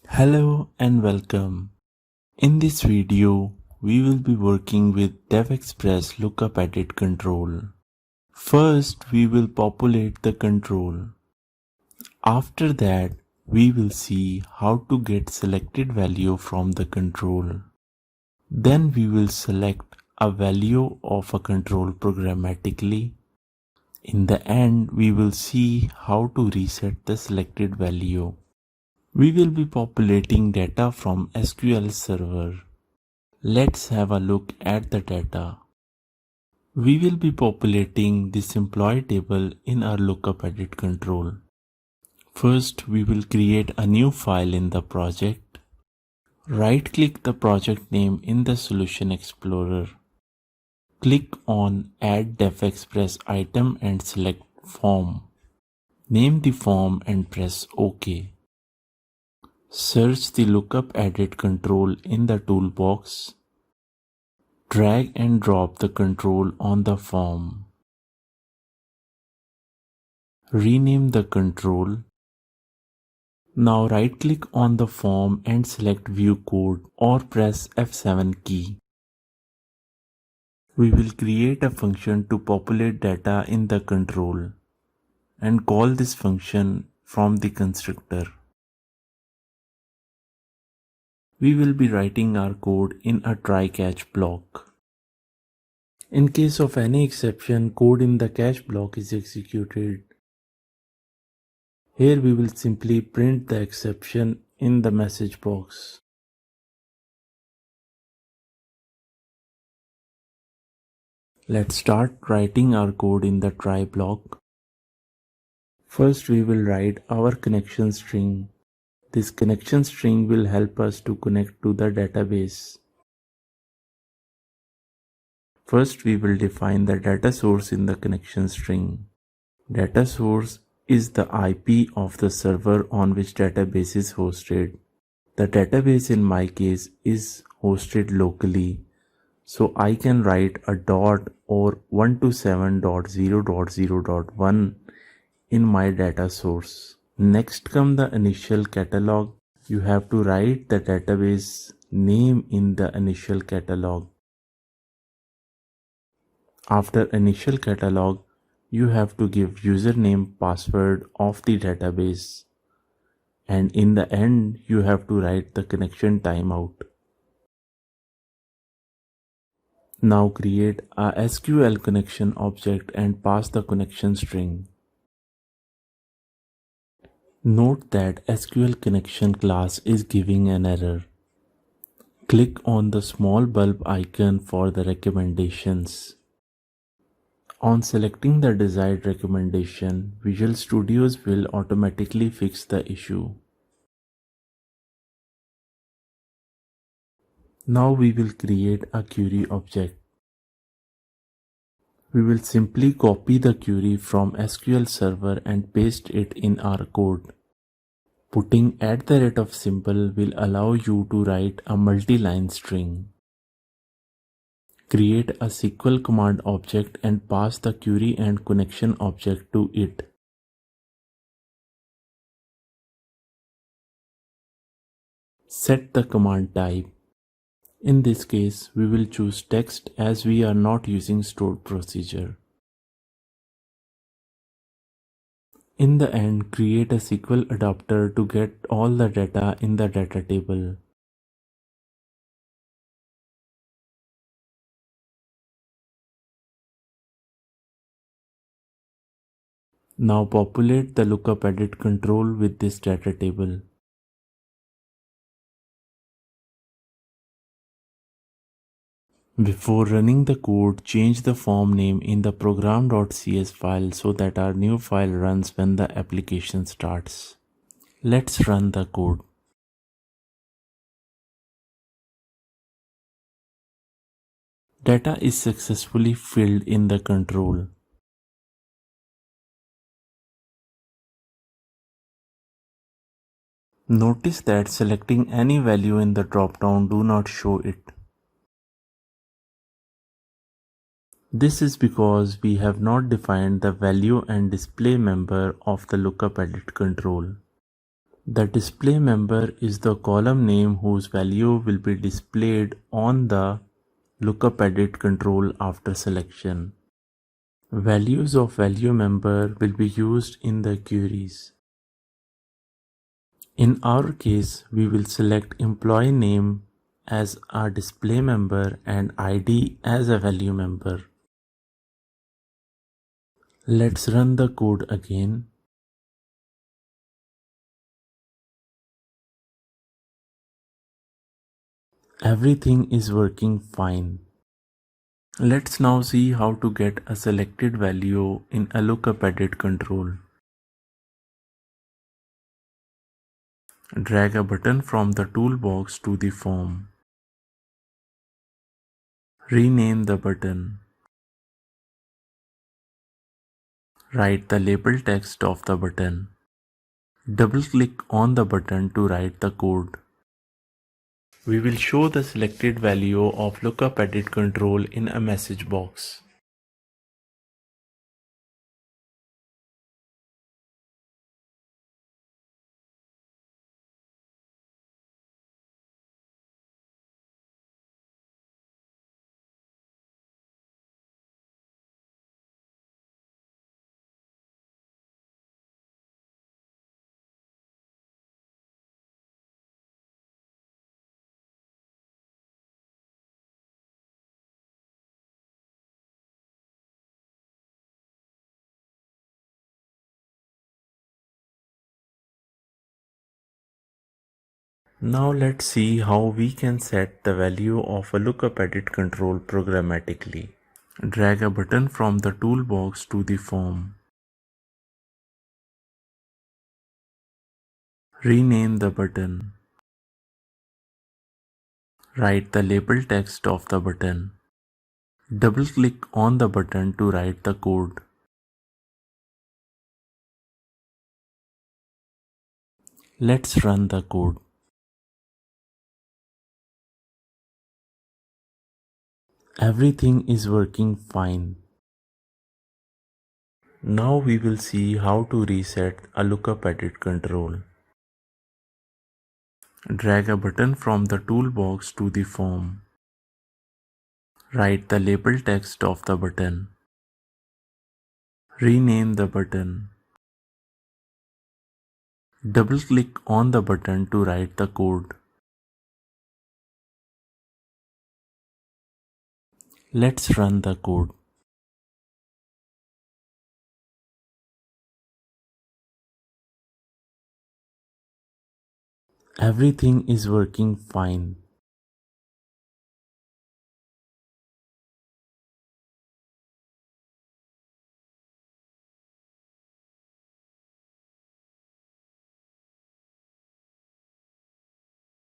Hello and welcome. In this video, we will be working with DevExpress LookUpEdit Control. First, we will populate the control. After that, we will see how to get selected value from the control. Then we will select a value of a control programmatically. In the end, we will see how to reset the selected value. We will be populating data from SQL Server. Let's have a look at the data. We will be populating this employee table in our LookUpEdit control. First, we will create a new file in the project. Right-click the project name in the Solution Explorer. Click on Add DevExpress item and select Form. Name the form and press OK. Search the LookUpEdit control in the toolbox. Drag and drop the control on the form. Rename the control. Now right-click on the form and select View Code or press F7 key. We will create a function to populate data in the control and call this function from the constructor. We will be writing our code in a try-catch block. In case of any exception, code in the catch block is executed. Here we will simply print the exception in the message box. Let's start writing our code in the try block. First we will write our connection string. This connection string will help us to connect to the database. First we will define the data source in the connection string. Data source is the IP of the server on which database is hosted. The database in my case is hosted locally, so I can write a dot or 127.0.0.1 in my data source. Next come the initial catalog. You have to write the database name in the initial catalog. After initial catalog, you have to give username, password of the database, and in the end you have to write the connection timeout. Now create a SQL connection object and pass the connection string. Note that SQL connection class is giving an error. Click on the small bulb icon for the recommendations. On selecting the desired recommendation, Visual Studios will automatically fix the issue. Now we will create a query object. We will simply copy the query from SQL Server and paste it in our code. Putting @ symbol will allow you to write a multi-line string. Create a SQL command object and pass the query and connection object to it. Set the command type. In this case, we will choose text as we are not using stored procedure. In the end, create a SQL adapter to get all the data in the data table. Now populate the LookUpEdit control with this data table. Before running the code, change the form name in the program.cs file so that our new file runs when the application starts. Let's run the code. Data is successfully filled in the control. Notice that selecting any value in the drop-down do not show it. This is because we have not defined the value and display member of the LookUpEdit control. The display member is the column name whose value will be displayed on the LookUpEdit control after selection. Values of value member will be used in the queries. In our case, we will select employee name as our display member and ID as a value member. Let's run the code again. Everything is working fine. Let's now see how to get a selected value in a LookUpEdit control. Drag a button from the toolbox to the form. Rename the button. Write the label text of the button. Double-click on the button to write the code. We will show the selected value of LookUpEdit control in a message box. Now let's see how we can set the value of a LookUpEdit control programmatically. Drag a button from the toolbox to the form. Rename the button. Write the label text of the button. Double-click on the button to write the code. Let's run the code. Everything is working fine. Now we will see how to reset a LookUpEdit control. Drag a button from the toolbox to the form. Write the label text of the button. Rename the button. Double-click on the button to write the code. Let's run the code. Everything is working fine.